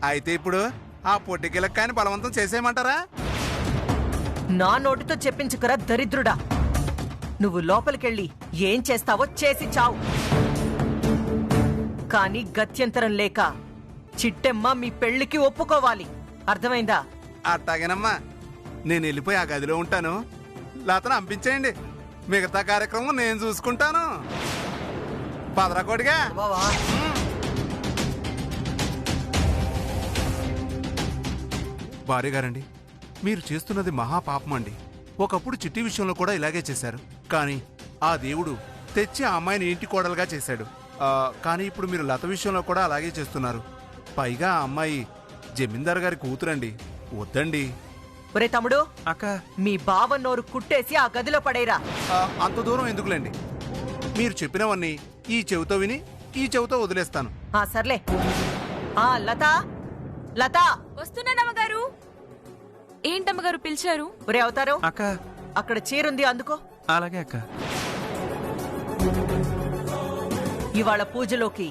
అయితే ఇప్పుడు ఆ పొట్టికిలకు కానీ బలవంతం చేసేయమంటారా? నా నోటితో చెప్పించుకురా దరిద్రుడా. నువ్వు లోపలికెళ్ళి ఏం చేస్తావో చేసి చావు. కానీ గత్యంతరం లేక చిట్టెమ్మ మీ పెళ్లికి ఒప్పుకోవాలి. అర్థమైందా? అట్టాగేనమ్మా, నేను వెళ్ళిపోయి ఆ గదిలో ఉంటాను. లతను పంపించేయండి, మిగతా కార్యక్రమం నేను చూసుకుంటాను. పదరా కొడిగా. భార్య గారండి, మీరు చేస్తున్నది మహాపాపం అండి. ఒకప్పుడు చిట్టి విషయంలో కూడా ఇలాగే చేశారు, కానీ ఆ దేవుడు తెచ్చి ఆ అమ్మాయిని ఇంటి కోడలుగా చేశాడు. కానీ ఇప్పుడు మీరు లత విషయంలో కూడా అలాగే చేస్తున్నారు. పైగా ఆ అమ్మాయి జమీందార్ గారి కూతురండి. వద్దండి. ఒరే తమ్ముడు, అక్క, మీ బావ నోరు కుట్టేసి ఆ గదిలో పడేరా. అంత దూరం ఎందుకులేండి, మీరు చెప్పినవన్నీ ఈ చెవితో విని ఈ చెవితో వదిలేస్తాను. సర్లే. లత, లత వస్తున్నానమ్మగారు. ఏంటమ్మగారు పిలిచారు? ఒరే అవతారం, అక్క, అక్కడ చీరుంది అందుకో. అలాగే అక్క. ఇవాళ పూజలోకి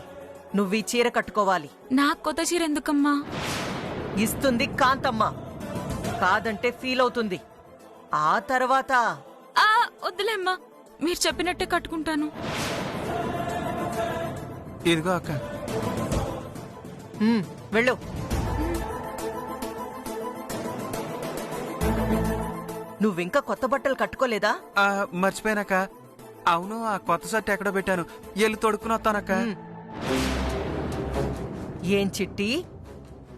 నువ్వు ఈ చీర కట్టుకోవాలి. నాకు కొత్త చీర ఎందుకమ్మా? ఇస్తుంది కాంతమ్మ, కాదంటే ఫీల్ అవుతుంది. ఆ తర్వాత వద్దులే అమ్మా, మీరు చెప్పినట్టే కట్టుకుంటాను. ఇదిగో అక్క. వెళ్ళు. నువ్వింకా కొత్త బట్టలు కట్టుకోలేదా? మర్చిపోయానక్క. అవును, ఆ కొత్త షర్ట్ ఎక్కడో పెట్టాను, ఎల్లు తొడుక్కుని వస్తానక్క. ఏం చిట్టి,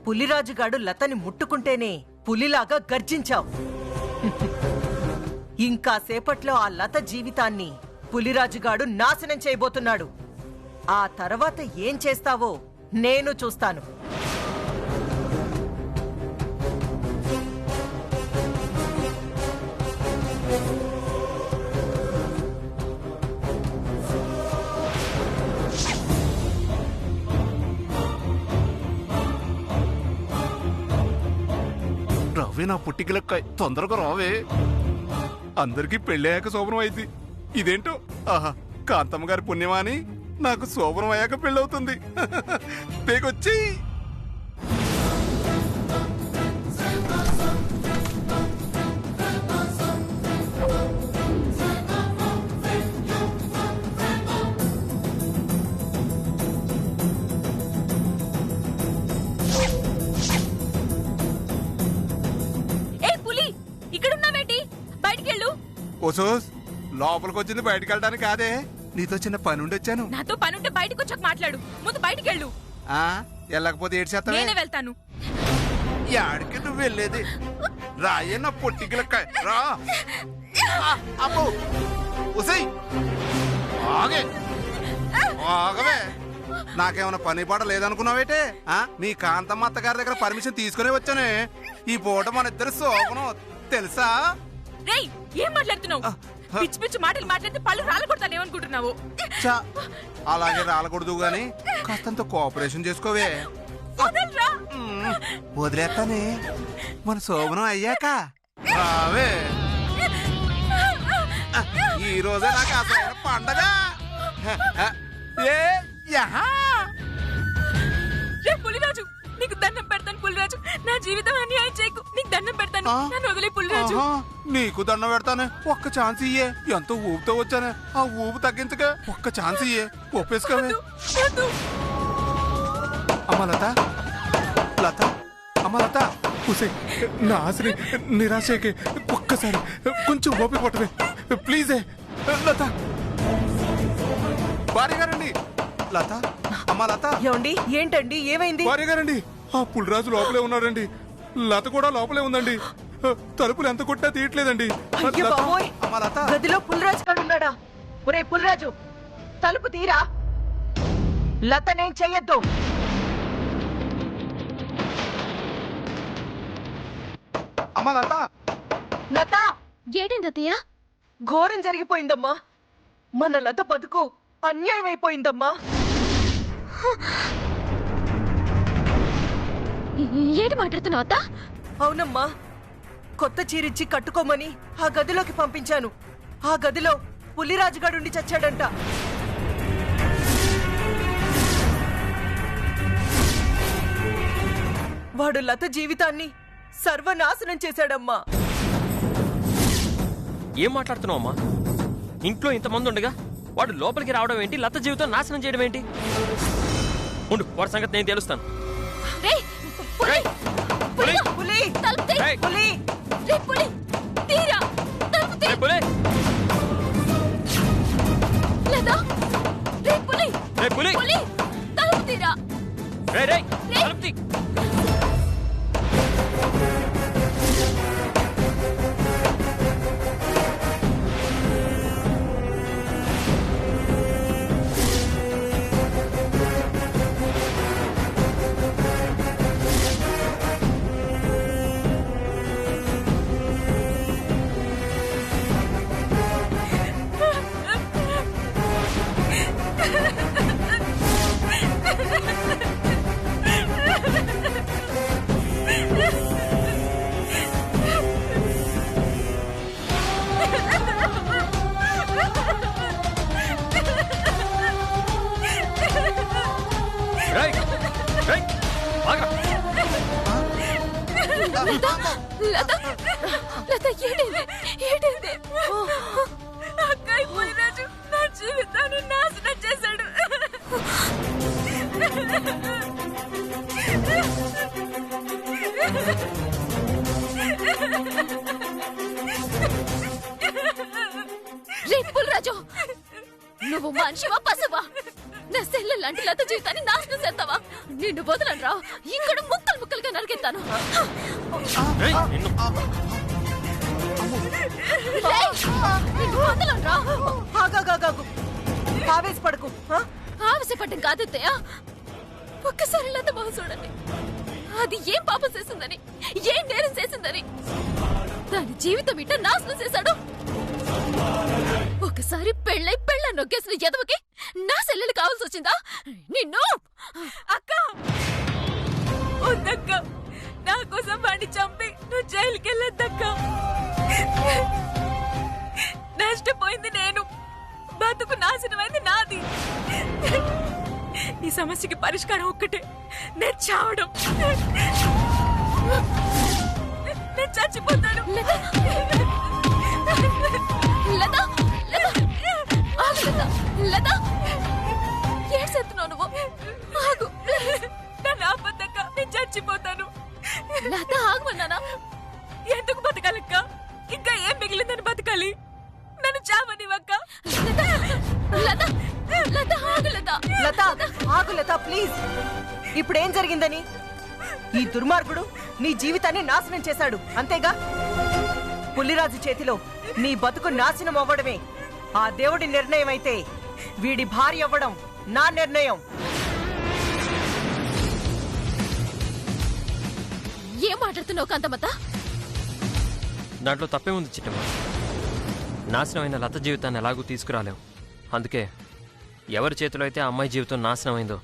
పులిరాజుగాడు లతని ముట్టుకుంటేనే పులిలాగా గర్జించావు. ఇంకా సేపట్లో ఆ లత జీవితాన్ని పులిరాజుగాడు నాశనం చేయబోతున్నాడు. ఆ తర్వాత ఏం చేస్తావో నేను చూస్తాను. రవ్వే నా పుట్టికలక్కాయ్, తొందరగా రావే. అందరికీ పెళ్ళయ్యాక శోభనం అయింది, ఇదేంటో. ఆహా, కాంతమ్మ గారి పుణ్యమా అని నాకు శోభనం అయ్యాక పెళ్ళవుతుంది. పేకొచ్చి ఓసోస్, లోపలికి వచ్చింది బయటికి వెళ్ళడానికి కాదే, నీతో చిన్న పని ఉండి వచ్చాను. నాతో పనుంటే బయటకు వచ్చాక మాట్లాడు, ముందు బయటికి వెళ్ళు. వెళ్ళకపోతే ఏడు చేస్తావే? నేనే వెళ్తాను. యాడికి నువ్వు వెళ్ళేది? రాయే నా పొట్టికలక్కాయ్, రా. అబ్బో, ఒసేయ్ ఆగే, ఆగవే. నాకేమైనా పని పాట లేదనుకున్నావేటే? మీ కాంతమ్మ అత్తగారి దగ్గర పర్మిషన్ తీసుకునే వచ్చానే. ఈ పూట మన ఇద్దరు శోభనం తెలుసా? రేయ్, ఏం మాట్లాడుతున్నావు? పిచ్చి పిచ్చి మాటలు మాట్లాడితే పళ్ళు రాలగొడతాను ఏమనుకుంటున్నావు? అలాగే రాలకూడదు గాని కాస్తంత కోఆపరేషన్ చేసుకోవే. వదిలేస్తానే, మన శోభనం అయ్యాక రావే. ఈ రోజే నాకు అసలైన పండగ. పులిరాజు, నీకు దండం పెడతాను. పులిరాజు, నా జీవితం అన్యాయం చేయకు. నీకు దండం పెడతాను, నన్ను వదిలే పులిరాజు. నీకు దండం పెడతానే, ఒక్క ఛాన్స్ ఇయ్యే. ఎంతో ఊపుతో వచ్చానే, ఆ ఊపు తగ్గించగా ఒక్క ఛాన్స్ ఇయ్యే. ఒప్పేసుకోవే. అమ్మ లత, లత, అమ్మ లత, హుసే, నా ఆశని నిరాశకి ఒక్కసారి కొంచెం ఓపిక పట్టవే ప్లీజే. లత, భార్య గారండి. లత, అమ్మ లత. ఏమండి, ఏంటండి, ఏమైంది? భార్య గారండి, ఆ పులిరాజు లోపలే ఉన్నాడండి, లత కూడా లోపలే ఉందండి. తలుపులు ఎంత కొట్టా తీయట్లేదండి. అయ్యో బాబోయ్, గదిలో పులిరాజు గారు ఉన్నాడా? ఒరే పులిరాజు, తలుపు తీరా. లతనేం చెయ్యొద్దు. అమ్మ లత. లత, ఏంటండి అత్తయ్య? ఘోరం జరిగిపోయిందమ్మా. మన లత బతుకు అన్యాయం అయిపోయిందమ్మా. ఏంటి మాట్లాడుతున్నావు అత్త? అవునమ్మా, కొత్త చీరిచ్చి కట్టుకోమని ఆ గదిలోకి పంపించాను. ఆ గదిలో పులిరాజుగాడుండి చచ్చాడంట. వాడు లత జీవితాన్ని సర్వనాశనం చేశాడమ్మా. ఏం మాట్లాడుతున్నావు అమ్మా? ఇంట్లో ఇంతమంది ఉండగా వాడు లోపలికి రావడం ఏంటి, లత జీవితం నాశనం చేయడం ఏంటి? ఉండు, వాడి సంగతి నేను తెలుస్తాను. రేయ్, పులి! పులి! పులి! తలుపు తీ! రేయ్! పులి! రేయ్, పులి! తీరా! తలుపు తీ! రేయ్, పులి! లేదా? రేయ్, పులి! రేయ్, పులి! పులి! తలుపు తీరా! రేయ్, రేయ్, తలుపు తీ! రేయ్, రేయ్, ఆగ్రా. లత! లత, ఏడైంది? ఏడైంది? అక్కయ్య పులిరాజు నా జీవితాన్ని నాశనం చేశాడు. రే పులిరాజు, నువ్వు మనిషివా పశువా? నా సెల్ల లాంటి లత జీవితాన్ని నాశనం చేస్తావా? నిన్ను వదలను రా, ఇక్కడ ముక్కలు ముక్కలుగా నరికెత్తాను. రేయ్, నిన్ను. నిన్ను వదలను రా. ఆగాగాగాగు. ఆవేశపడకు. ఆ? ఆవేశపడ్డం కాదత్తయ్య, ఒక్కసారి లత బాగా చూడండి. అది ఏం పాపం చేసిందని, ఏం నేరం చేసిందని దాని జీవితం ఇట్ట నాశనం చేశాడు. ఒకసారి పెళ్ళై పెళ్ళ నొక్కేసిన ఎదవకి నా సెల్లెలు కావాల్సి వచ్చిందా? నిన్ను అక్క వద్దక్క, నా కోసం వాడిని చంపి నువ్వు జైలుకి వెళ్ళొద్దక్క. నష్టపోయింది నేను, బతుకు నాశనమైంది నాది. ఈ సమస్యకి పరిష్కారం ఒక్కటే, నేను చావడం. నేను చచ్చిపోతాను. ఏడ్చేస్తున్నావు నువ్వు? ఆగు, నన్ను ఆపద్దక్క, నేను చచ్చిపోతాను. లత ఆగమన్నానా? ఎందుకు బతకాలక్క? ఇంకా ఏం మిగిలిందని బతకాలి? నన్ను చావనివక్క. లత, లత ఆగు లత. లత ఆగు లత, ప్లీజ్. ఇప్పుడేం జరిగిందని? ఈ దుర్మార్గుడు నీ జీవితాన్ని నాశనం చేశాడు, అంతేగా? పులిరాజు చేతిలో నీ బతుకు నాశనం అవ్వడమే ఆ దేవుడి నిర్ణయం అయితే, వీడి భార్య అవ్వడం నా నిర్ణయం. ఏం మాట్లాడుతున్నావు కాంతమ్మత? దాంట్లో తప్పే ఉంది చిట్టమ్మ. నాశనమైన లత జీవితాన్ని ఎలాగూ తీసుకురాలేం. అందుకే ఎవరి చేతిలో అయితే ఆ అమ్మాయి జీవితం నాశనం అయిందో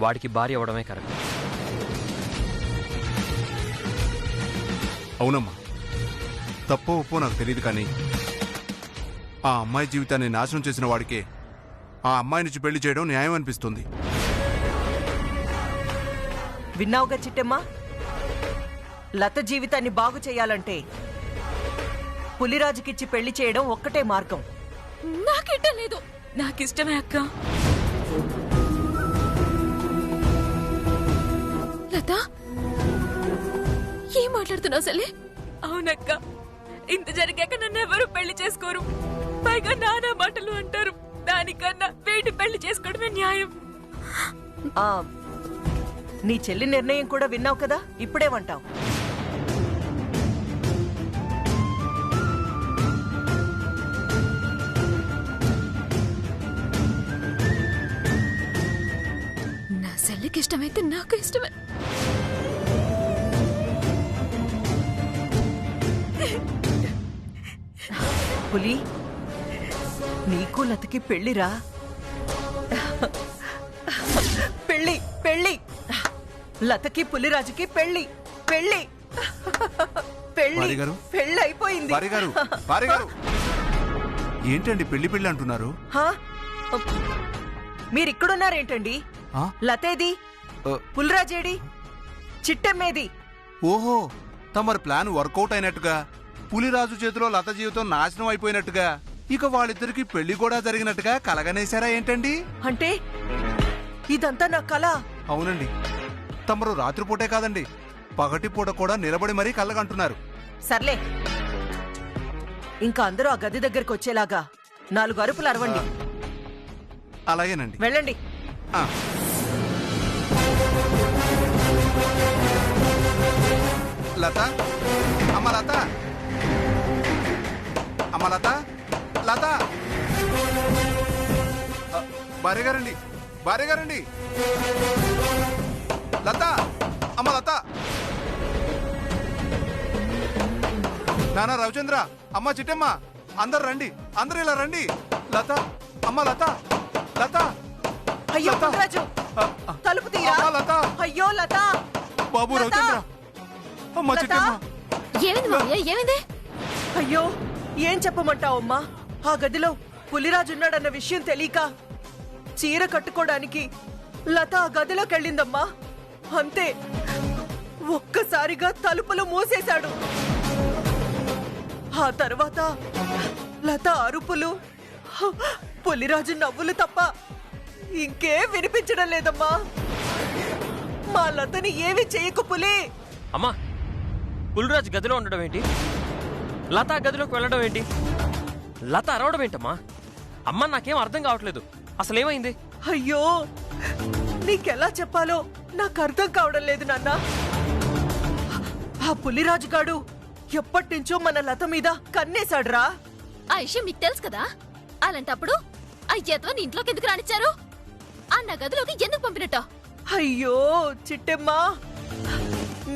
వాడికి భార్య అవ్వడమే కరెక్ట్. అవునమ్మా, తప్పో ఒప్పో నాకు తెలియదు, కానీ ఆ అమ్మాయి జీవితాన్ని నాశనం చేసిన వాడికే ఆ అమ్మాయి నుంచి పెళ్లి చేయడం న్యాయం అనిపిస్తుంది. విన్నావుగా చిట్టమ్మా? లత జీవితాన్ని బాగు చేయాలంటే పులిరాజుకిచ్చి పెళ్లి చేయడం ఒక్కటే మార్గం. నాకిష్టం లేదు. నాకిష్టమే అక్క. లత, ఏం మాట్లాడుతున్నావు అసలే? అవునక్క, ఇంత జరిగాక నన్ను ఎవరు పెళ్లి చేసుకోరు, పైగా నానా మాటలు అంటారు. దానికన్నా వీటి పెళ్లి చేసుకోవడమే న్యాయం. ఆ నీ చెల్లి నిర్ణయం కూడా విన్నావు కదా, ఇప్పుడేమంటావు? నా చెల్లికి ఇష్టమైతే నాకు ఇష్టమే. పులి, నీకు లతకి పెళ్లిరా. పెళ్లి పెళ్లి, లతకి పులిరాజుకి పెళ్లి పెళ్లి పెళ్లి. వారిగారు? పెళ్లి అయిపోయింది. వారిగారు, వారిగారు, ఏంటండి పెళ్లి పెళ్లి అంటున్నారు? హా? మీరిక్కడున్నారేంటండి? ఆ? లతేది? ఆ, పులిరాజేడి? చిట్టెమ్మేది? ఓహో, తమరి ప్లాన్ వర్కౌట్ అయినట్టుగా, పులిరాజు చేతిలో లత జీవితం నాశనం అయిపోయినట్టుగా, ఇక వాళ్ళిద్దరికి పెళ్లి కూడా జరిగినట్టుగా కలగనేశారా ఏంటండి? అంటే ఇదంతా నా కళ? అవునండి, తమరు రాత్రిపూటే కాదండి, పగటిపూట కూడా నిలబడి మరీ కళ్ళగంటున్నారు. సర్లే, ఇంకా అందరూ ఆ గది దగ్గరికి వచ్చేలాగా 4 అరుపులు అరవండి. అలాగేనండి. వెళ్ళండి. ఆ. లత, అమ్మ లత, అమ్మ లత, లత, భార్య గారండి, భార్య గారండి, లత, అమ్మ లత, నాన్న రవిచంద్ర, అమ్మ చిట్టమ్మ, అందరు రండి, అందరు ఇలా రండి. లత, అమ్మ లత, లత, అయ్యో లత. పులిరాజు, తలుపు తీరా. అమ్మ లత, అయ్యో లత, బాబు లత. రవిచంద్ర, అమ్మ లత. చిట్టమ్మ. ఏమైంది మావయ్య, ఏమైంది? అయ్యో, ఏం చెప్పమంటావమ్మా? ఆ గదిలో పులిరాజున్నాడన్న విషయం తెలియక చీర కట్టుకోవడానికి లత ఆ గదిలోకి వెళ్ళిందమ్మా. అంతే, ఒక్కసారిగా తలుపులు మూసేశాడు. ఆ తర్వాత లత అరుపులు, పులిరాజు నవ్వులు తప్ప ఇంకేం వినిపించడం లేదమ్మా. మా లతని ఏమి చేయకు పులి. అమ్మా, పులిరాజు గదిలో ఉండడం ఏంటి? లత ఆ గదిలోకి వెళ్ళడం ఏంటి? లత అరవడం ఏంటమ్మా? అమ్మ, నాకేం అర్థం కావట్లేదు. అసలేమైంది? అయ్యో, నీకెలా చెప్పాలో నాకు అర్థం కావడం లేదు నాన్న. ఆ పులిరాజుగాడు ఎప్పటినుంచో మన లత మీద కన్నేశాడురా. ఆ విషయం మీకు తెలుసు కదా. అలాంటప్పుడు ఆ ఎదవని ఇంట్లోకి ఎందుకు రానిచ్చారు? అన్న గదిలోకి ఎందుకు పంపినట్టు? అయ్యో చిట్టెమ్మా,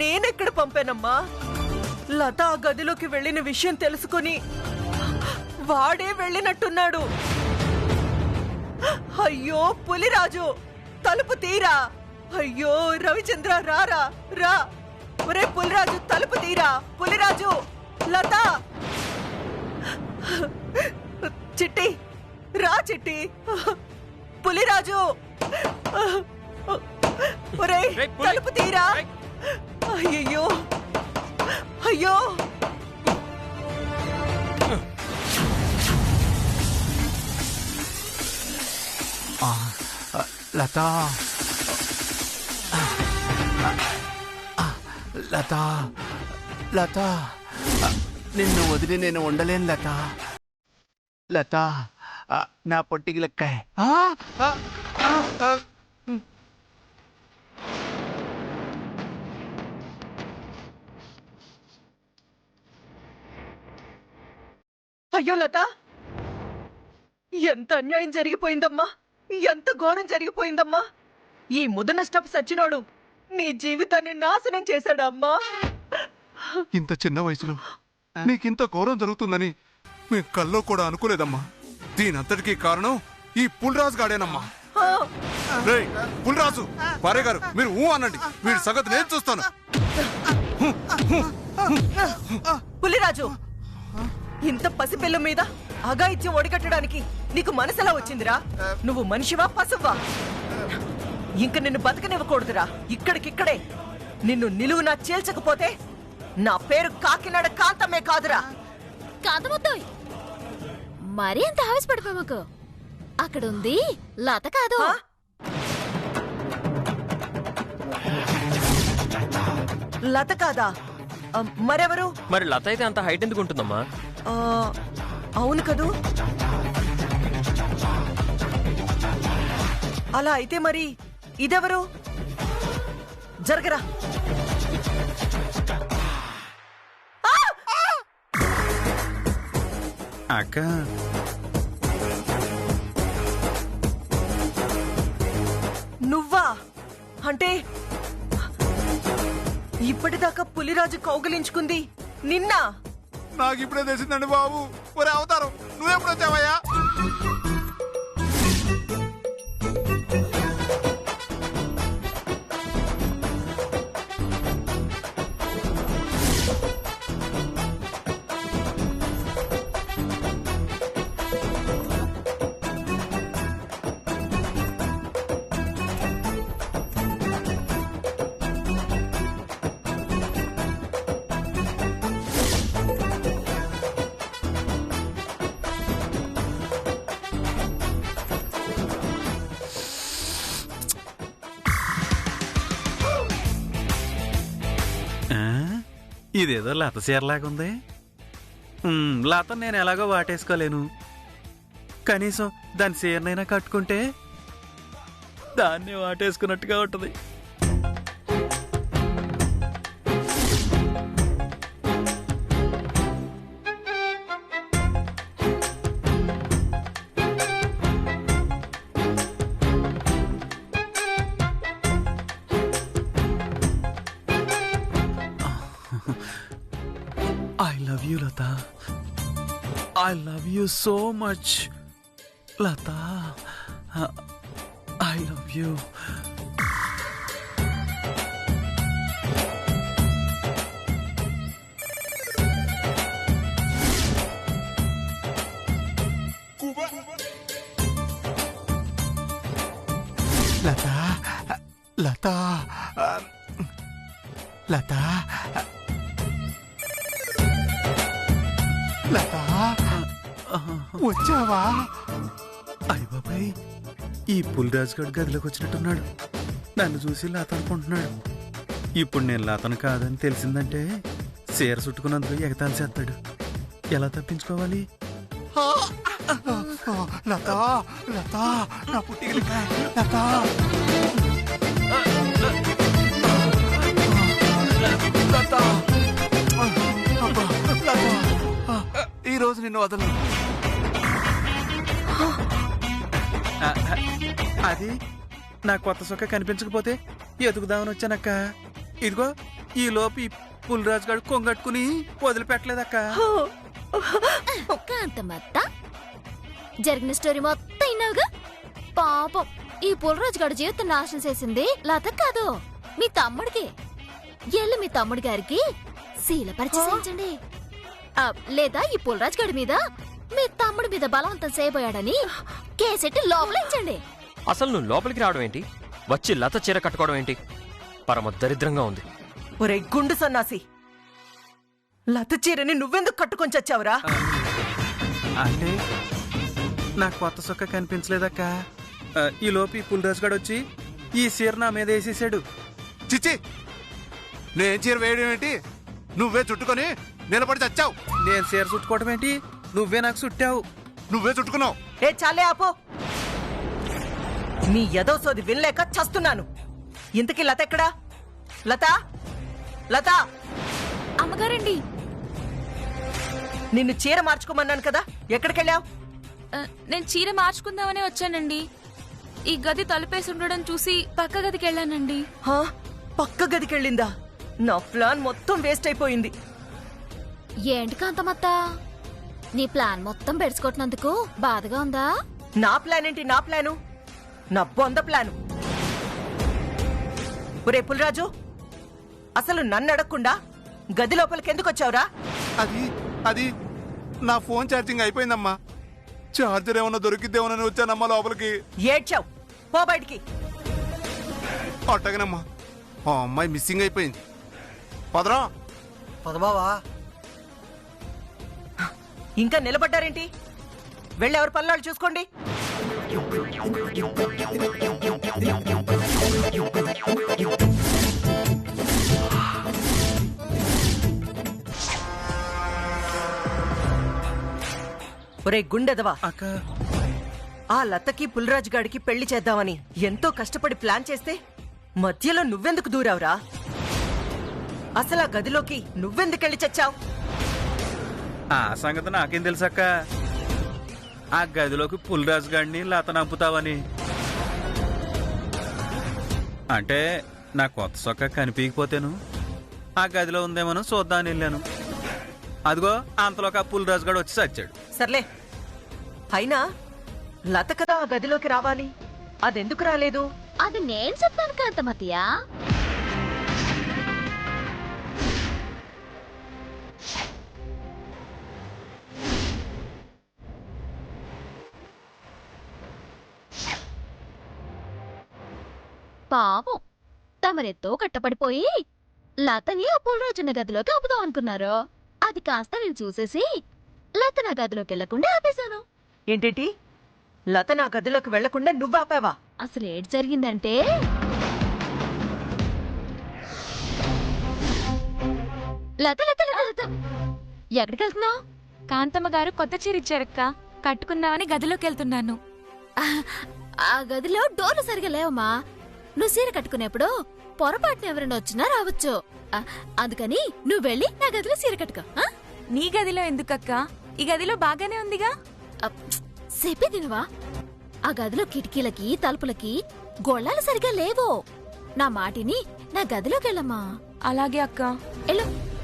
నేనెక్కడ పంపానమ్మా? లత ఆ గదిలోకి వెళ్ళిన విషయం తెలుసుకుని వాడే వెళ్ళినట్టున్నాడు. అయ్యో పులిరాజు, తలుపు తీరా. అయ్యో రవిచంద్ర, రారా రా. ఒరే పులిరాజు, తలుపు తీరా. పులిరాజు, లత, చిట్టి రా. చిట్టి, పులిరాజు, ఒరే రేయ్, పులి. తలుపు తీరా. రేయ్. అయ్యో, అయ్యో. లత, లత, లత, నిన్ను వదిలి నేను ఉండలేను లత. లత, నా పొట్టికి లెక్కాయ్. అయ్యో లత, ఎంత అన్యాయం జరిగిపోయిందమ్మా, ఎంత ఘోరం జరిగిపోయిందమ్మా. ఈ ముదనష్టపు సచ్చినోడు నీ జీవితాన్ని నాశనం చేశాడమ్మా. ఇంత చిన్న వయసులో నీకింత ఘోరం జరుగుతుందని మీ కల్లో కూడా అనుకోలేదమ్మా. దీనంతటికీ కారణం ఈ పులిరాజు గాడేనమ్మా. ఆ, రేయ్ పులిరాజు, భార్య గారు, మీరు ఊ అనండి, వీడి సంగతి నేను చూస్తాను. పులిరాజు, ఇంత పసిపిల్ల మీద అఘాయిత్యం ఒడిగట్టడానికి నీకు మనసులా వచ్చిందిరా? నువ్వు మనిషివా పశువా? ఇంక నిన్ను బతకనివ్వకూడదురా. ఇక్కడికిక్కడే నిన్ను నిలువునా చేల్చకపోతే నా పేరు కాకినాడ కాంతమే కాదురా. కాంతమొద్దాయి, మరీ అంత ఆవేశపడిపోయామకు. అక్కడ ఉంది లత కాదు. ఆ? లత కాదా? మరెవరు? మరి లత అయితే అంత హైట్ ఎందుకు ఉంటుందమ్మా? ఆ, అవును కదూ. అలా అయితే మరి ఇదెవరు? జరగరా. అక్క, నువ్వా? అంటే ఇప్పటిదాకా పులిరాజు కౌగిలించుకుంది నిన్నా? నాకు ఇప్పుడే తెలిసిందండి బాబు. ఒరే అవతారం, నువ్వెప్పుడు వచ్చావయ్యా? ఇదేదో లత చీరలాగుంది. లత నేను ఎలాగో వాటేసుకోలేను. కనీసం దాని చీరనైనా కట్టుకుంటే దాన్ని వాటేసుకున్నట్టుగా ఉంటుంది. I love you, Lata. I love you so much, Lata. I love you. లత లత లత లత వచ్చావా? అయ్య బాబాయ్, ఈ పులిరాజు గడు గదిలోకి వచ్చినట్టున్నాడు. నన్ను చూసి లత అనుకుంటున్నాడు. ఇప్పుడు నేను లతను కాదని తెలిసిందంటే చీర చుట్టుకున్నందుకు ఎగతాళి చేస్తాడు. ఎలా తప్పించుకోవాలి? లత లత నా పుట్టిగలికాయ లత లత అబ్బా, లత ఈ రోజు నిన్ను వదలను. అది నా కొత్త సొక్క కనిపించకపోతే ఎదుగుదామని వచ్చానక్క. ఇదిగో ఈ లోపు ఈ పులిరాజు గడు కొంగట్టుకుని వదిలిపెట్టలేదక్క. కాంతమత్త, జరిగిన స్టోరీ మొత్తం విన్నావుగా. పాపం ఈ పుల్లరాజు గారి జీవితం నాశనం చేసింది లత కాదు, మీ తమ్ముడికి. ఎల్లు మీ తమ్ముడి గారికి శీల పరిచయించండి. లేదా ఈ పుల్లరాజు గారి మీద మీ తమ్ముడి మీద బలవంతం చేయబోయాడని కేసెట్టి లోపలించండి. అసలు నువ్వు లోపలికి రావడం ఏంటి? వచ్చి లత చీర కట్టుకోవడం ఏంటి? పరమ దరిద్రంగా ఉంది. ఒరే గుండు సన్నాసి, లత చీరని నువ్వెందుకు కట్టుకొని చచ్చావురా? అంటే నాకు కొత్త సొక్క కనిపించలేదక్క. ఈ లోపు ఈ పులిరాజు గడు వచ్చి ఈ చీర నా మీద వేసేసాడు. చిచ్చి, నేను చీర వేయడం ఏంటి? నువ్వే చుట్టుకొని నిలబడి చచ్చావు. నేను చీర చుట్టుకోవడం ఏంటి? నువ్వే నాకు చుట్టావు. నువ్వే చుట్టుకున్నావు. ఏ చాలే ఆపో. నీ ఎదో సోది వినలేక చస్తున్నాను. ఇంతకీ లత ఎక్కడా? లత లత అమ్మగారండి, నిన్ను చీర మార్చుకోమన్నాను కదా, ఎక్కడికెళ్ళావు? నేను చీర మార్చుకుందామనే వచ్చానండి. ఈ గది తలుపేసి ఉండడం చూసి పక్క గదికి వెళ్ళానండి. పక్క గదికెళ్ళిందా? నా ప్లాన్ మొత్తం వేస్ట్ అయిపోయింది. ఏంటి కాంతమత్త, నీ ప్లాన్ మొత్తం పెడుచుకుంటున్నందుకు బాధగా ఉందా? నా ప్లాన్ ఏంటి? నా ప్లాను నా బొంద ప్లాను. ఒరే పుల్రాజు, అసలు నన్ను అడగకుండా గది లోపలికి ఎందుకు వచ్చావురా? అది అది నా ఫోన్ ఛార్జింగ్ అయిపోయిందమ్మా. ఛార్జర్ ఏమన్నా దొరికిద్దేమోనని వచ్చానమ్మా లోపలికి. ఏడ్చావు, పో బయటికి. అట్టగనమ్మా, ఆ అమ్మాయి మిస్సింగ్ అయిపోయింది. పదరా. పదబావా. ఇంకా నిలబడ్డారేంటి? వెళ్ళి ఎవరి పనులు చూసుకోండి. ఒరే గుండెదవా, అక్క, ఆ లతకి పుల్రాజు గాడికి పెళ్లి చేద్దామని ఎంతో కష్టపడి ప్లాన్ చేస్తే మధ్యలో నువ్వెందుకు దూరావురా? అసలు ఆ గదిలోకి నువ్వెందుకెళ్ళి చచ్చావు? ఆ సంగతి నాకేం తెలుసక్క. ఆ గదిలోకి పులిరాజు గాడిని లత నంపుతావని. అంటే నా కొత్త సొక్క కనిపించకపోతేను ఆ గదిలో ఉందేమో చూద్దామని వెళ్ళాను. అదిగో అంతలోకి ఆ పులిరాజు గాడు వచ్చి చచ్చాడు. సర్లే, అయినా లత కదా ఆ గదిలోకి రావాలి, అదెందుకు రాలేదు? అది నేను చెప్తాను కాంతమత్తయ్య. పాపం తమరెత్తో కట్టపడిపోయి లతని ఆ పుల్లరాజున్న గదిలోకి ఆపుదాం అనుకున్నారు. అది కాస్త నేను చూసేసి లత నా గదిలోకి వెళ్లకుండా ఆపేశాను. ఏంటేంటి? లత నా గదిలోకి వెళ్లకుండా నువ్వు ఆపావా? అసలు ఏం జరిగిందంటే, లత లత లత లత ఎక్కడికి వెళ్తున్నావు? కాంతమ్మ గారు కొత్త చీర ఇచ్చారక్క, కట్టుకుందామని గదిలోకి వెళ్తున్నాను. ఆ గదిలో డోర్లు సరిగా లేవమ్మా. నువ్వు సీర కట్టుకునేప్పుడు పొరపాటున ఎవరైనా వచ్చినా రావచ్చు. అందుకని నువ్వు వెళ్ళి నా గదిలో సీర కట్టుకో. నీ గదిలో ఎందుకక్క? ఈ గదిలో బాగానే ఉందిగా. చెప్పి తినవా? ఆ గదిలో కిటికీలకి తలుపులకి గొళ్ళాలు సరిగా లేవు. నా మాటిని నా గదిలోకి వెళ్ళమ్మా. అలాగే అక్క. వెళ్ళు.